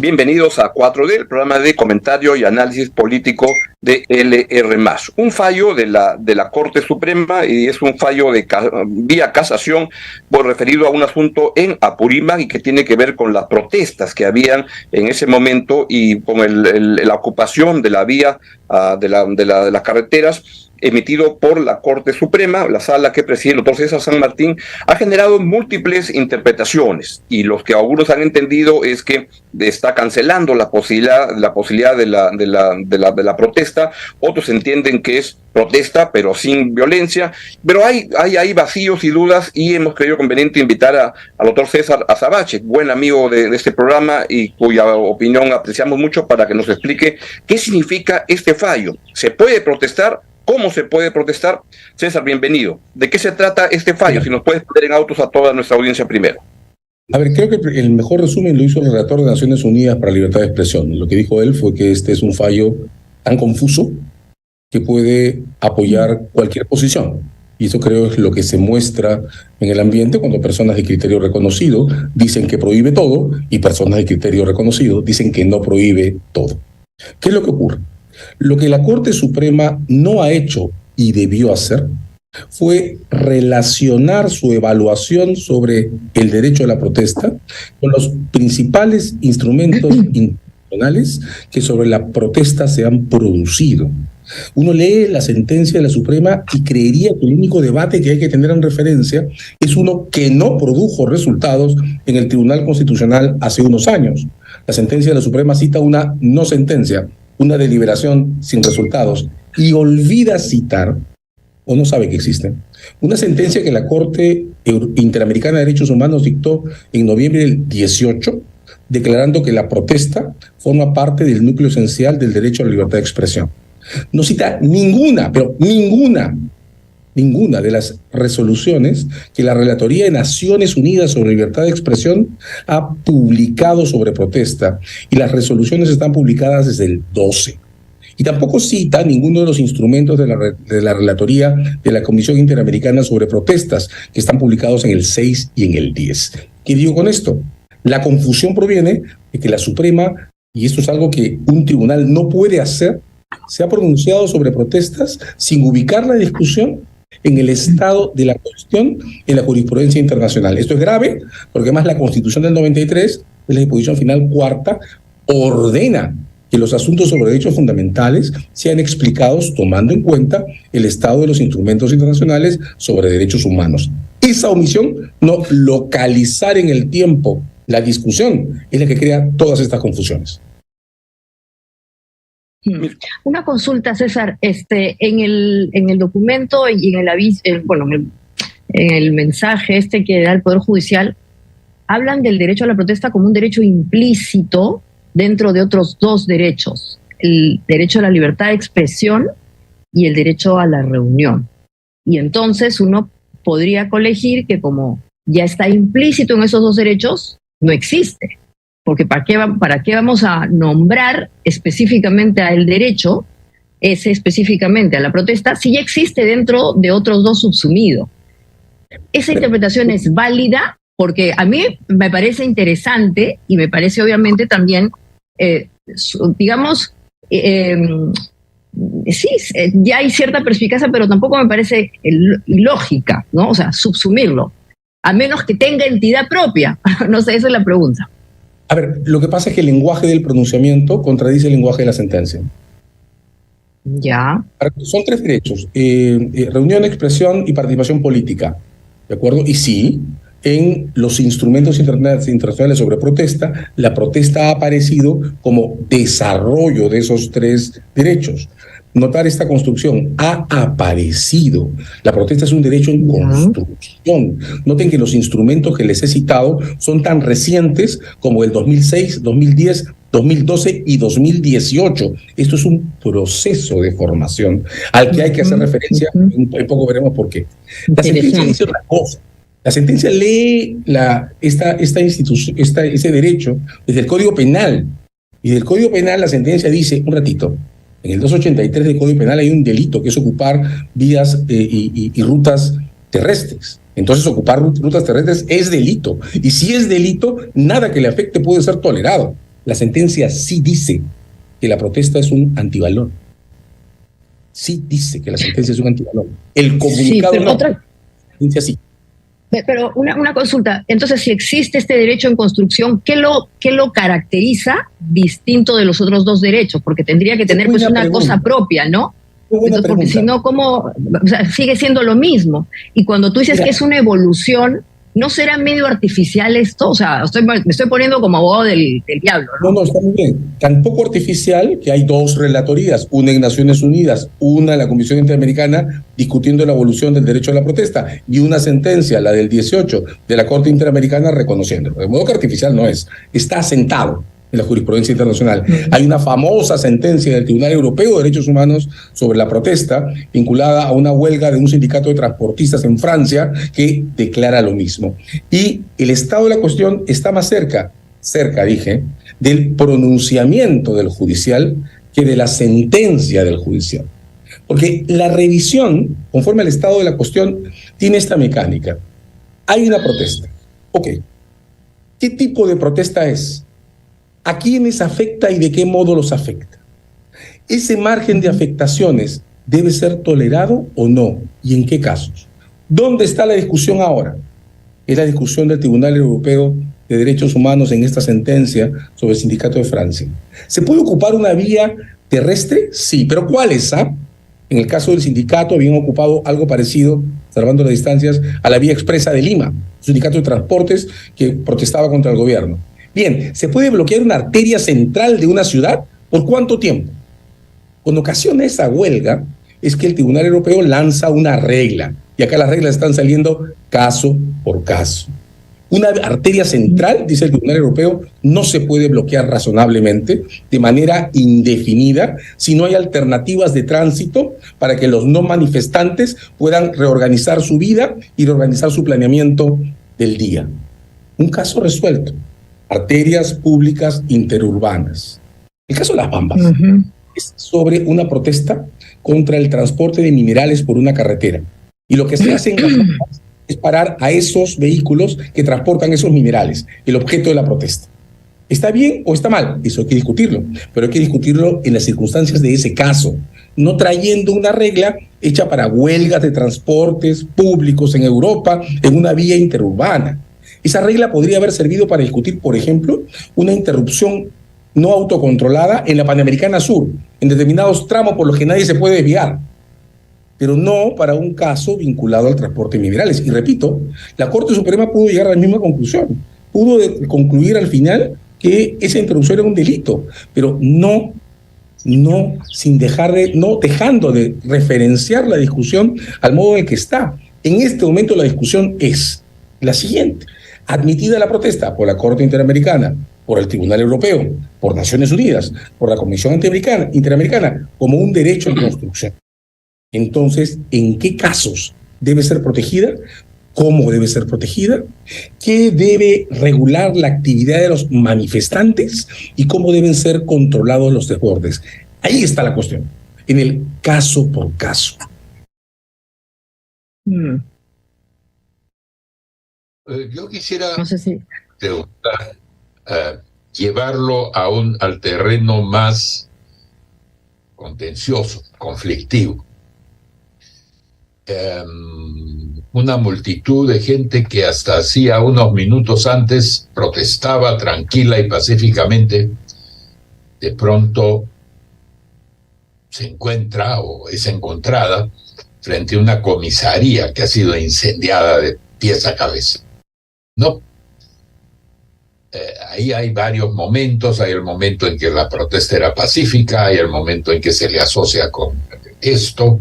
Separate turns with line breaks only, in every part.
Bienvenidos a 4D, el programa de comentario y análisis político de LR+. Un fallo de la Corte Suprema, y es un fallo de vía casación, referido a un asunto en Apurímac y que tiene que ver con las protestas que habían en ese momento y con la ocupación de la vía de las carreteras, emitido por la Corte Suprema. La sala que preside el doctor César San Martín ha generado múltiples interpretaciones, y los que algunos han entendido es que está cancelando la posibilidad de la protesta. Otros entienden que es protesta pero sin violencia, pero hay vacíos y dudas, y hemos creído conveniente invitar al doctor César Azabache, buen amigo de este programa y cuya opinión apreciamos mucho, para que nos explique qué significa este fallo. ¿Se puede protestar? ¿Cómo se puede protestar? César, bienvenido. ¿De qué se trata este fallo? Si nos puedes poner en autos a toda nuestra audiencia primero.
A ver, creo que el mejor resumen lo hizo el relator de Naciones Unidas para la Libertad de Expresión. Lo que dijo él fue que este es un fallo tan confuso que puede apoyar cualquier posición. Y eso creo es lo que se muestra en el ambiente cuando personas de criterio reconocido dicen que prohíbe todo y personas de criterio reconocido dicen que no prohíbe todo. ¿Qué es lo que ocurre? Lo que la Corte Suprema no ha hecho y debió hacer fue relacionar su evaluación sobre el derecho a la protesta con los principales instrumentos internacionales que sobre la protesta se han producido. Uno lee la sentencia de la Suprema y creería que el único debate que hay que tener en referencia es uno que no produjo resultados en el Tribunal Constitucional hace unos años. La sentencia de la Suprema cita una no sentencia, una deliberación sin resultados, y olvida citar, o no sabe que existe, una sentencia que la Corte Interamericana de Derechos Humanos dictó en noviembre del 18, declarando que la protesta forma parte del núcleo esencial del derecho a la libertad de expresión. No cita ninguna, pero ninguna de las resoluciones que la Relatoría de Naciones Unidas sobre Libertad de Expresión ha publicado sobre protesta, y las resoluciones están publicadas desde el 12. Y tampoco cita ninguno de los instrumentos de la Relatoría de la Comisión Interamericana sobre Protestas, que están publicados en el 6 y en el 10. ¿Qué digo con esto? La confusión proviene de que la Suprema, y esto es algo que un tribunal no puede hacer, se ha pronunciado sobre protestas sin ubicar la discusión en el estado de la cuestión en la jurisprudencia internacional. Esto es grave porque además la Constitución del 93, de la disposición final cuarta, ordena que los asuntos sobre derechos fundamentales sean explicados tomando en cuenta el estado de los instrumentos internacionales sobre derechos humanos. Esa omisión, no localizar en el tiempo la discusión, es la que crea todas estas confusiones.
Una consulta, César, en el documento y en el aviso, en el mensaje que da el Poder Judicial, hablan del derecho a la protesta como un derecho implícito dentro de otros dos derechos: el derecho a la libertad de expresión y el derecho a la reunión. Y entonces uno podría colegir que, como ya está implícito en esos dos derechos, no existe. Porque ¿para qué vamos a nombrar específicamente al derecho, específicamente a la protesta, si ya existe dentro de otros dos subsumido? Esa interpretación es válida, porque a mí me parece interesante y me parece obviamente también, ya hay cierta perspicacia, pero tampoco me parece ilógica, ¿no? O sea, subsumirlo, a menos que tenga entidad propia. No sé, esa es la pregunta.
A ver, lo que pasa es que el lenguaje del pronunciamiento contradice el lenguaje de la sentencia.
Ya.
Son tres derechos: reunión, expresión y participación política. ¿De acuerdo? Y sí, en los instrumentos internacionales sobre protesta, la protesta ha aparecido como desarrollo de esos tres derechos. Notar esta construcción: ha aparecido. La protesta es un derecho en construcción. Noten que los instrumentos que les he citado son tan recientes como el 2006, 2010, 2012 y 2018. Esto es un proceso de formación al que hay que hacer referencia. En poco veremos por qué. La sentencia dice otra cosa. La sentencia lee ese derecho desde el Código Penal. Y del Código Penal la sentencia dice, un ratito, en el 283 del Código Penal hay un delito que es ocupar vías y rutas terrestres. Entonces ocupar rutas terrestres es delito. Y si es delito, nada que le afecte puede ser tolerado. La sentencia sí dice que la protesta es un antivalor. Sí dice que la sentencia es un antivalor. El comunicado
sí, pero
no. La sentencia sí.
Pero una consulta, entonces si existe este derecho en construcción, ¿qué lo caracteriza distinto de los otros dos derechos? Porque tendría que tener pues una cosa propia, ¿no? Entonces, porque si no, ¿cómo? O sea, sigue siendo lo mismo. Y cuando tú dices que es una evolución, ¿no será medio artificial esto? O sea, me estoy poniendo como abogado del diablo, ¿no?
No, está muy bien. Tampoco artificial que hay dos relatorías, una en Naciones Unidas, una en la Comisión Interamericana, discutiendo la evolución del derecho a la protesta, y una sentencia, la del 18, de la Corte Interamericana, reconociéndolo. De modo que artificial no es. Está asentado en la jurisprudencia internacional. Hay una famosa sentencia del Tribunal Europeo de Derechos Humanos sobre la protesta, vinculada a una huelga de un sindicato de transportistas en Francia, que declara lo mismo. Y el estado de la cuestión está más cerca dije, del pronunciamiento del judicial que de la sentencia del judicial. Porque la revisión, conforme al estado de la cuestión, tiene esta mecánica. Hay una protesta. Ok. ¿Qué tipo de protesta es? ¿A quiénes afecta y de qué modo los afecta? ¿Ese margen de afectaciones debe ser tolerado o no? ¿Y en qué casos? ¿Dónde está la discusión ahora? Es la discusión del Tribunal Europeo de Derechos Humanos en esta sentencia sobre el Sindicato de Francia. ¿Se puede ocupar una vía terrestre? Sí, pero ¿cuál es? En el caso del sindicato habían ocupado algo parecido, salvando las distancias, a la vía expresa de Lima, un sindicato de transportes que protestaba contra el gobierno. Bien, ¿se puede bloquear una arteria central de una ciudad? ¿Por cuánto tiempo? Con ocasión de esa huelga es que el Tribunal Europeo lanza una regla, y acá las reglas están saliendo caso por caso. Una arteria central, dice el Tribunal Europeo, no se puede bloquear razonablemente, de manera indefinida, si no hay alternativas de tránsito para que los no manifestantes puedan reorganizar su vida y reorganizar su planeamiento del día. Un caso resuelto. Arterias públicas interurbanas. El caso de Las Bambas es sobre una protesta contra el transporte de minerales por una carretera. Y lo que se hace en Las Bambas es parar a esos vehículos que transportan esos minerales, el objeto de la protesta. ¿Está bien o está mal? Eso hay que discutirlo, pero hay que discutirlo en las circunstancias de ese caso, no trayendo una regla hecha para huelgas de transportes públicos en Europa en una vía interurbana. Esa regla podría haber servido para discutir, por ejemplo, una interrupción no autocontrolada en la Panamericana Sur, en determinados tramos por los que nadie se puede desviar, pero no para un caso vinculado al transporte de minerales. Y repito, la Corte Suprema pudo llegar a la misma conclusión, pudo concluir al final que esa interrupción era un delito, pero no dejando de referenciar la discusión al modo en el que está. En este momento la discusión es la siguiente: admitida la protesta por la Corte Interamericana, por el Tribunal Europeo, por Naciones Unidas, por la Comisión Interamericana, como un derecho en construcción. Entonces, ¿en qué casos debe ser protegida? ¿Cómo debe ser protegida? ¿Qué debe regular la actividad de los manifestantes? ¿Y cómo deben ser controlados los desbordes? Ahí está la cuestión, en el caso por caso.
Yo quisiera preguntar, llevarlo al terreno más contencioso, conflictivo. Una multitud de gente que hasta hacía unos minutos antes protestaba tranquila y pacíficamente, de pronto se encuentra o es encontrada frente a una comisaría que ha sido incendiada de pies a cabeza. No. Ahí hay varios momentos. Hay el momento en que la protesta era pacífica, hay el momento en que se le asocia con esto.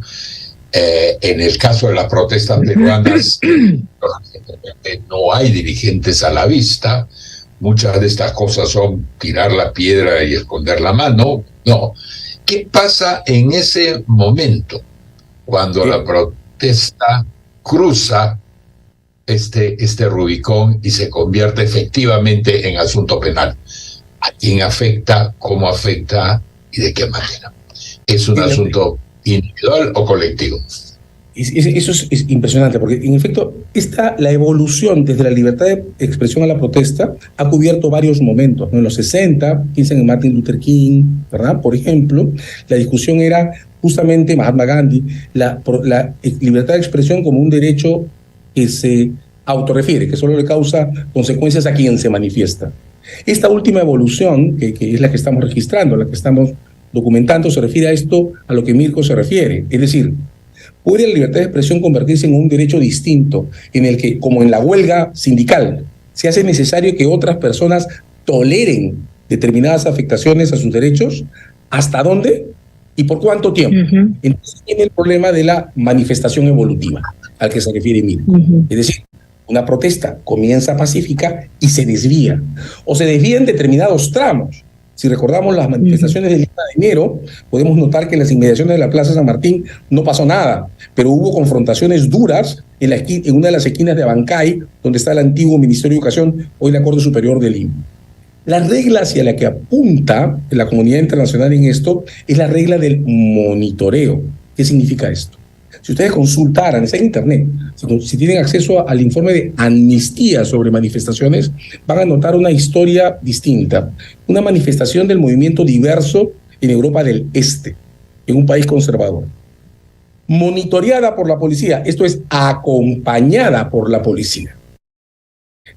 En el caso de las protestas peruanas, no hay dirigentes a la vista. Muchas de estas cosas son tirar la piedra y esconder la mano. No. ¿Qué pasa en ese momento cuando la protesta cruza este Rubicón y se convierte efectivamente en asunto penal? ¿A quién afecta? ¿Cómo afecta? ¿Y de qué manera? ¿Es un asunto individual o colectivo?
Eso es impresionante, porque en efecto, la evolución desde la libertad de expresión a la protesta ha cubierto varios momentos, ¿no? En los 60, piensen en Martin Luther King, ¿verdad? Por ejemplo, la discusión era justamente Mahatma Gandhi, la libertad de expresión como un derecho que se autorrefiere, que solo le causa consecuencias a quien se manifiesta. Esta última evolución, que es la que estamos registrando, la que estamos documentando, se refiere a esto a lo que Mirko se refiere, es decir, ¿puede la libertad de expresión convertirse en un derecho distinto en el que, como en la huelga sindical, se hace necesario que otras personas toleren determinadas afectaciones a sus derechos? ¿Hasta dónde y por cuánto tiempo? Entonces viene el problema de la manifestación evolutiva al que se refiere Mirko. Es decir, una protesta comienza pacífica y se desvía, o se desvía en determinados tramos. Si recordamos las manifestaciones del 1 de enero, podemos notar que en las inmediaciones de la Plaza San Martín no pasó nada, pero hubo confrontaciones duras en una de las esquinas de Abancay, donde está el antiguo Ministerio de Educación, hoy la Corte Superior de Lima. La regla hacia la que apunta la comunidad internacional en esto es la regla del monitoreo. ¿Qué significa esto? Si ustedes consultaran, está en internet, si tienen acceso al informe de Amnistía sobre manifestaciones, van a notar una historia distinta. Una manifestación del movimiento diverso en Europa del Este, en un país conservador. Monitoreada por la policía, esto es, acompañada por la policía.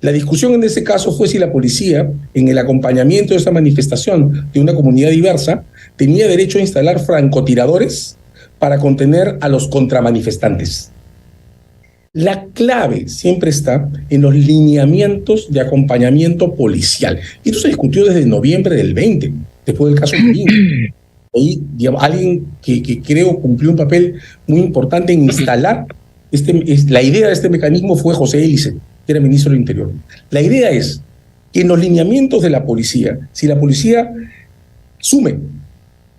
La discusión en ese caso fue si la policía, en el acompañamiento de esa manifestación de una comunidad diversa, tenía derecho a instalar francotiradores para contener a los contramanifestantes. La clave siempre está en los lineamientos de acompañamiento policial. Y esto se discutió desde noviembre del 20, después del caso Turín. Ahí, digamos, alguien que creo cumplió un papel muy importante en instalar la idea de este mecanismo fue José Élice, que era ministro del Interior. La idea es que en los lineamientos de la policía, si la policía asume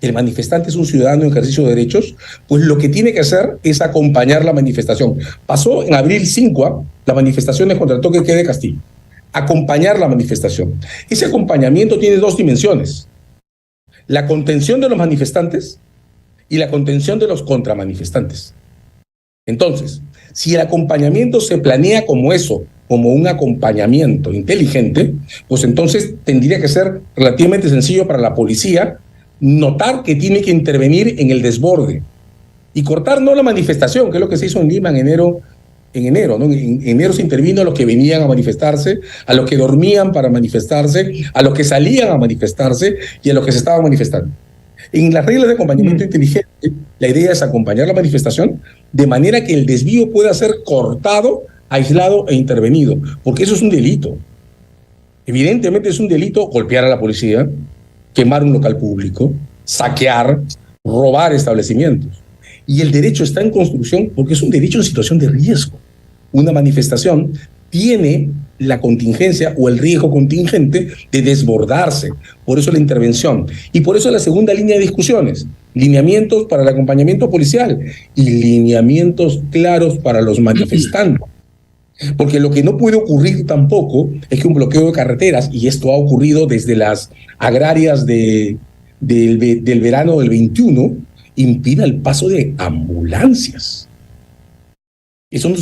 el manifestante es un ciudadano en ejercicio de derechos, pues lo que tiene que hacer es acompañar la manifestación. Pasó en abril 5 las manifestaciones contra el toque de queda de Castillo. Acompañar la manifestación. Ese acompañamiento tiene dos dimensiones: la contención de los manifestantes y la contención de los contramanifestantes. Entonces, si el acompañamiento se planea como eso, como un acompañamiento inteligente, pues entonces tendría que ser relativamente sencillo para la policía notar que tiene que intervenir en el desborde y cortar no la manifestación, que es lo que se hizo en Lima en enero, ¿no? En enero se intervino a los que venían a manifestarse, a los que dormían para manifestarse, a los que salían a manifestarse y a los que se estaban manifestando. En las reglas de acompañamiento inteligente, la idea es acompañar la manifestación de manera que el desvío pueda ser cortado, aislado e intervenido, porque eso es un delito. Evidentemente es un delito golpear a la policía, quemar un local público, saquear, robar establecimientos. Y el derecho está en construcción porque es un derecho en situación de riesgo. Una manifestación tiene la contingencia o el riesgo contingente de desbordarse. Por eso la intervención. Y por eso la segunda línea de discusiones: lineamientos para el acompañamiento policial y lineamientos claros para los manifestantes. Porque lo que no puede ocurrir tampoco es que un bloqueo de carreteras, y esto ha ocurrido desde las agrarias del verano del 21, impida el paso de ambulancias. Eso no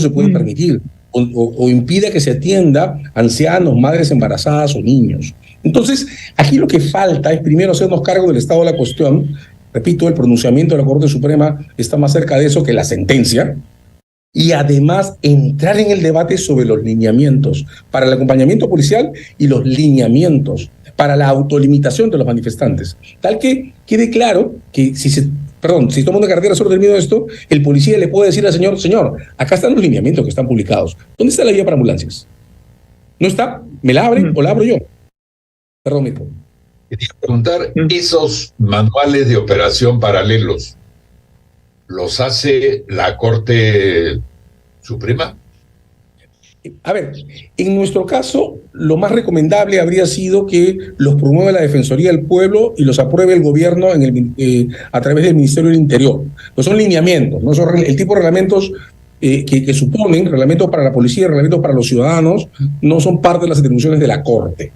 se puede permitir. O impida que se atienda a ancianos, madres embarazadas o niños. Entonces, aquí lo que falta es primero hacernos cargo del estado de la cuestión. Repito, el pronunciamiento de la Corte Suprema está más cerca de eso que la sentencia. Y además entrar en el debate sobre los lineamientos para el acompañamiento policial y los lineamientos para la autolimitación de los manifestantes. Tal que quede claro que si toma una carretera solo termino esto, el policía le puede decir al señor, acá están los lineamientos que están publicados. ¿Dónde está la vía para ambulancias? ¿No está? ¿Me la abren o la abro yo? Perdón, Mirko.
Quería preguntar, esos manuales de operación paralelos, ¿los hace la Corte Suprema?
A ver, en nuestro caso, lo más recomendable habría sido que los promueva la Defensoría del Pueblo y los apruebe el gobierno a través del Ministerio del Interior. Pues son lineamientos, ¿no? Son el tipo de reglamentos que suponen reglamentos para la policía, reglamentos para los ciudadanos, no son parte de las atribuciones de la Corte.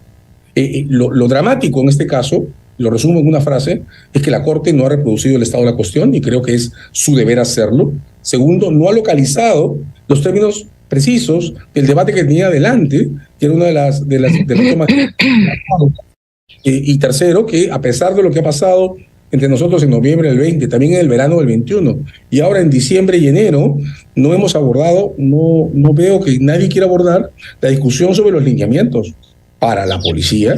Lo dramático en este caso, lo resumo en una frase, es que la Corte no ha reproducido el estado de la cuestión y creo que es su deber hacerlo. Segundo, no ha localizado los términos precisos del debate que tenía adelante, que era una de las tomas. Y tercero, que a pesar de lo que ha pasado entre nosotros en noviembre del 20, también en el verano del 21, y ahora en diciembre y enero, no hemos abordado, no veo que nadie quiera abordar la discusión sobre los lineamientos para la policía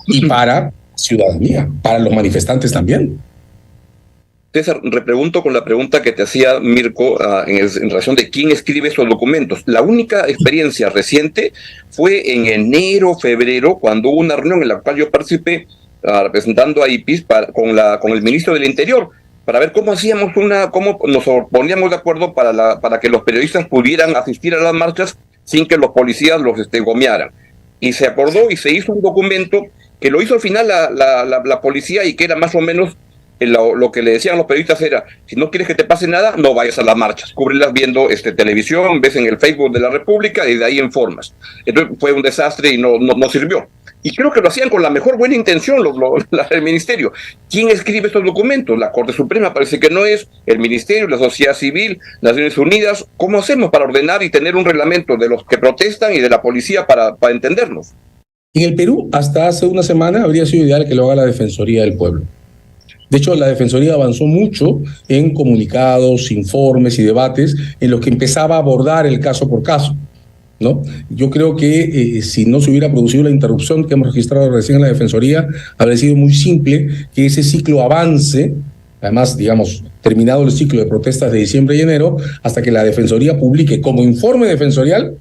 y para la ciudadanía, para los manifestantes también.
César, repregunto con la pregunta que te hacía Mirko en relación de quién escribe esos documentos. La única experiencia reciente fue en enero, febrero, cuando hubo una reunión en la cual yo participé representando a IPIS con el ministro del Interior, para ver cómo cómo nos poníamos de acuerdo para que los periodistas pudieran asistir a las marchas sin que los policías los gomearan. Y se acordó y se hizo un documento que lo hizo al final la policía, y que era más o menos lo que le decían los periodistas era: si no quieres que te pase nada, no vayas a las marchas, cúbrelas viendo televisión, ves en el Facebook de la República y de ahí informas. Entonces fue un desastre y no sirvió. Y creo que lo hacían con la mejor buena intención el ministerio. ¿Quién escribe estos documentos? La Corte Suprema parece que no es, el ministerio, la sociedad civil, Naciones Unidas. ¿Cómo hacemos para ordenar y tener un reglamento de los que protestan y de la policía para entendernos?
En el Perú, hasta hace una semana, habría sido ideal que lo haga la Defensoría del Pueblo. De hecho, la Defensoría avanzó mucho en comunicados, informes y debates en los que empezaba a abordar el caso por caso, ¿no? Yo creo que si no se hubiera producido la interrupción que hemos registrado recién en la Defensoría, habría sido muy simple que ese ciclo avance, además, digamos, terminado el ciclo de protestas de diciembre y enero, hasta que la Defensoría publique como informe defensorial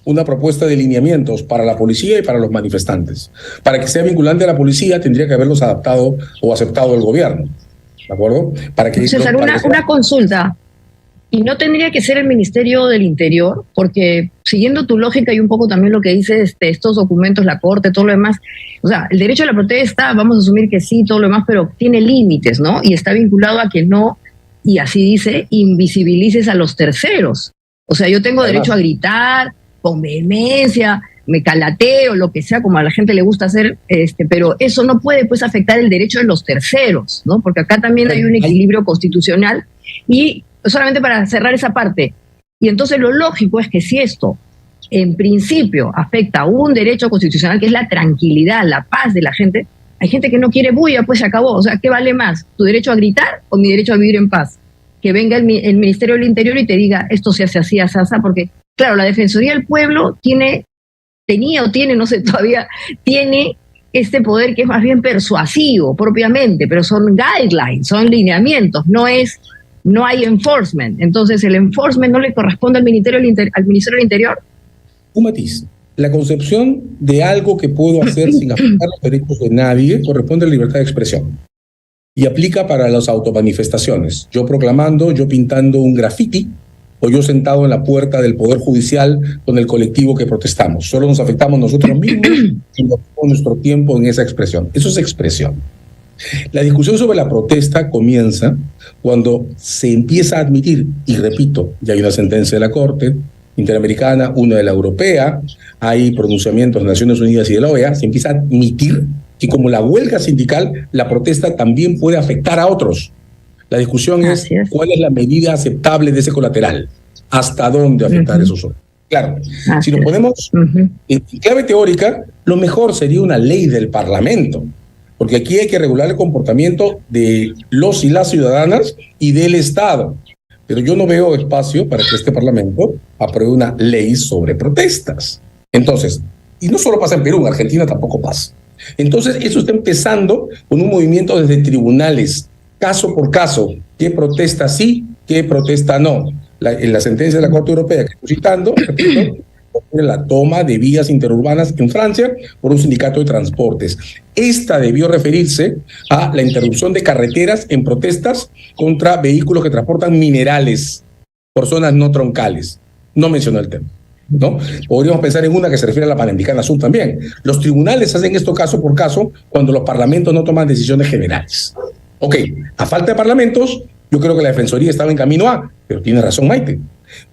una propuesta de lineamientos para la policía y para los manifestantes. Para que sea vinculante a la policía, tendría que haberlos adaptado o aceptado el gobierno, ¿de acuerdo?
César, una consulta. ¿Y no tendría que ser el Ministerio del Interior? Porque siguiendo tu lógica y un poco también lo que dice estos documentos, la Corte, todo lo demás, o sea, el derecho a la protesta, vamos a asumir que sí, todo lo demás, pero tiene límites, ¿no? Y está vinculado a que no, y así dice, invisibilices a los terceros. O sea, yo tengo derecho a gritar con vehemencia, me calateo, lo que sea, como a la gente le gusta hacer, pero eso no puede pues afectar el derecho de los terceros, ¿no? Porque acá también hay un equilibrio constitucional. Y solamente para cerrar esa parte, y entonces lo lógico es que si esto en principio afecta a un derecho constitucional que es la tranquilidad, la paz de la gente, hay gente que no quiere bulla, pues se acabó. O sea, ¿qué vale más? ¿Tu derecho a gritar o mi derecho a vivir en paz? Que venga el Ministerio del Interior y te diga esto se hace así, así, porque claro, la Defensoría del Pueblo tenía, no sé, todavía tiene este poder que es más bien persuasivo propiamente, pero son guidelines, son lineamientos, no hay enforcement. Entonces el enforcement no le corresponde al Ministerio del Interior.
Un matiz. La concepción de algo que puedo hacer sin afectar los derechos de nadie corresponde a la libertad de expresión. Y aplica para las automanifestaciones. Yo proclamando, yo pintando un graffiti, o yo sentado en la puerta del Poder Judicial con el colectivo que protestamos. Solo nos afectamos nosotros mismos y no nuestro tiempo en esa expresión. Eso es expresión. La discusión sobre la protesta comienza cuando se empieza a admitir, y repito, ya hay una sentencia de la Corte Interamericana, una de la Europea, hay pronunciamientos de Naciones Unidas y de la OEA, se empieza a admitir que como la huelga sindical, la protesta también puede afectar a otros. La discusión es cuál es la medida aceptable de ese colateral, hasta dónde afectar esos otros. Claro, si nos ponemos en clave teórica, lo mejor sería una ley del Parlamento, porque aquí hay que regular el comportamiento de los y las ciudadanas y del Estado. Pero yo no veo espacio para que este Parlamento apruebe una ley sobre protestas. Entonces, y no solo pasa en Perú, en Argentina tampoco pasa. Entonces, eso está empezando con un movimiento desde tribunales, caso por caso, qué protesta sí, qué protesta no. En la sentencia de la Corte Europea que estoy citando, repito, la toma de vías interurbanas en Francia por un sindicato de transportes. Esta debió referirse a la interrupción de carreteras en protestas contra vehículos que transportan minerales por zonas no troncales. No mencionó el tema, ¿no? Podríamos pensar en una que se refiere a la Panamericana Sur también. Los tribunales hacen esto caso por caso cuando los parlamentos no toman decisiones generales. Ok, a falta de parlamentos, yo creo que la Defensoría estaba en camino a, pero tiene razón Maite,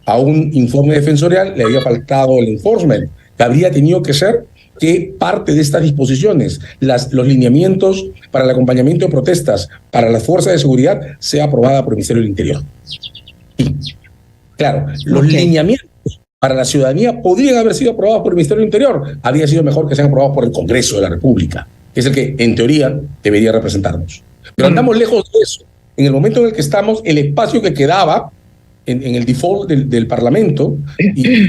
a un informe defensorial le había faltado el enforcement, que habría tenido que ser que parte de estas disposiciones, los lineamientos para el acompañamiento de protestas para las fuerzas de seguridad, sea aprobada por el Ministerio del Interior. Y, claro, los lineamientos para la ciudadanía podrían haber sido aprobados por el Ministerio del Interior. Habría sido mejor que sean aprobados por el Congreso de la República, que es el que, en teoría, debería representarnos. Pero andamos lejos de eso. En el momento en el que estamos, el espacio que quedaba en el default del Parlamento y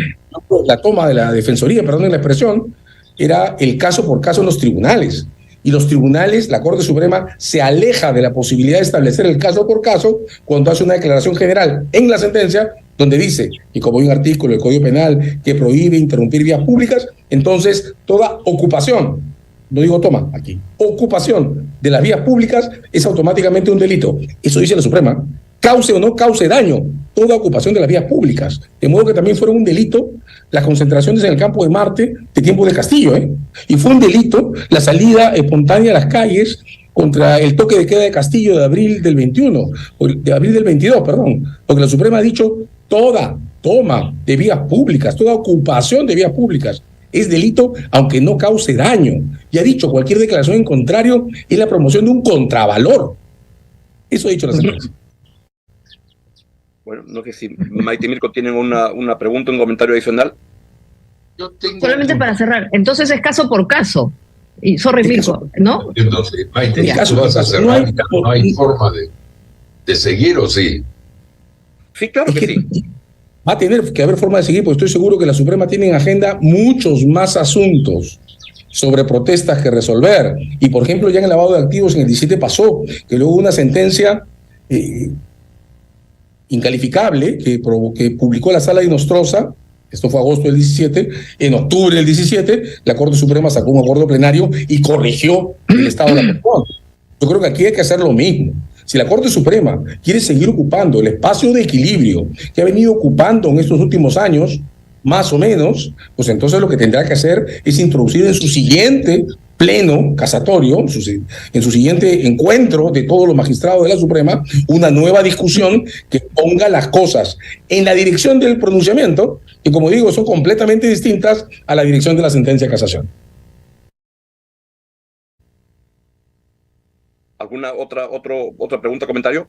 la toma de la Defensoría, perdón la expresión, era el caso por caso en los tribunales. Y los tribunales, la Corte Suprema, se aleja de la posibilidad de establecer el caso por caso cuando hace una declaración general en la sentencia donde dice, y como hay un artículo del Código Penal que prohíbe interrumpir vías públicas, entonces toda ocupación, no digo toma aquí, ocupación de las vías públicas es automáticamente un delito. Eso dice la Suprema. Cause o no cause daño, toda ocupación de las vías públicas. De modo que también fueron un delito las concentraciones en el campo de Marte de tiempo de Castillo, Y fue un delito la salida espontánea a las calles contra el toque de queda de Castillo de abril del 21, de abril del 22, perdón, porque la Suprema ha dicho toda toma de vías públicas, toda ocupación de vías públicas es delito aunque no cause daño. Y ha dicho cualquier declaración en contrario es la promoción de un contravalor. Eso ha dicho la sentencia.
Bueno, no sé si Maite y Mirko tienen una pregunta, un comentario adicional.
Yo tengo...
Solamente para cerrar, entonces es caso por caso. Y sorry, Mirko, ¿no?
Entonces, Maite, tú vas a cerrar, no hay forma de seguir, ¿o sí?
Sí, claro que sí.
Va a tener que haber forma de seguir, porque estoy seguro que la Suprema tiene en agenda muchos más asuntos sobre protestas que resolver. Y, por ejemplo, ya en el lavado de activos en el 17 pasó, que luego hubo una sentencia incalificable que publicó la Sala de Nostroza, esto fue agosto del 17, en octubre del 17, la Corte Suprema sacó un acuerdo plenario y corrigió el estado de la cuestión. Yo creo que aquí hay que hacer lo mismo. Si la Corte Suprema quiere seguir ocupando el espacio de equilibrio que ha venido ocupando en estos últimos años, más o menos, pues entonces lo que tendrá que hacer es introducir en su siguiente pleno casatorio, en su siguiente encuentro de todos los magistrados de la Suprema, una nueva discusión que ponga las cosas en la dirección del pronunciamiento, que como digo, son completamente distintas a la dirección de la sentencia de casación.
¿Alguna otra pregunta, comentario?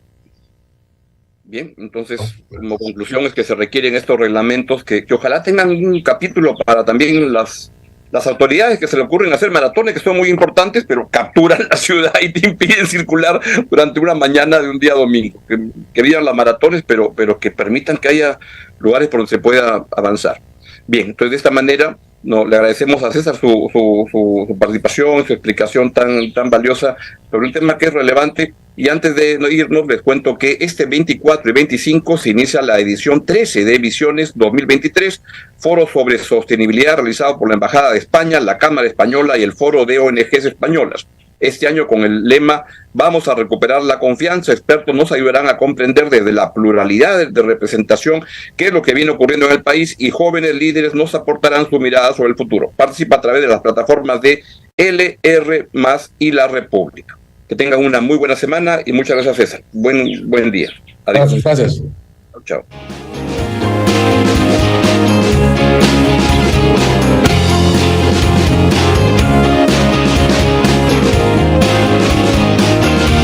Bien, entonces, como conclusión es que se requieren estos reglamentos que ojalá tengan un capítulo para también las autoridades que se le ocurren hacer maratones que son muy importantes, pero capturan la ciudad y te impiden circular durante una mañana de un día domingo. Que vivan las maratones, pero que permitan que haya lugares por donde se pueda avanzar. Bien, entonces de esta manera le agradecemos a César su participación, su explicación tan valiosa sobre un tema que es relevante. Y antes de irnos, les cuento que este 24 y 25 se inicia la edición 13 de Visiones 2023, foro sobre sostenibilidad realizado por la Embajada de España, la Cámara Española y el Foro de ONGs Españolas. Este año con el lema "Vamos a recuperar la confianza", expertos nos ayudarán a comprender desde la pluralidad de representación qué es lo que viene ocurriendo en el país y jóvenes líderes nos aportarán su mirada sobre el futuro. Participa a través de las plataformas de LR+ y La República. Que tengan una muy buena semana y muchas gracias, César. Buen día. Adiós.
Gracias.
Chao.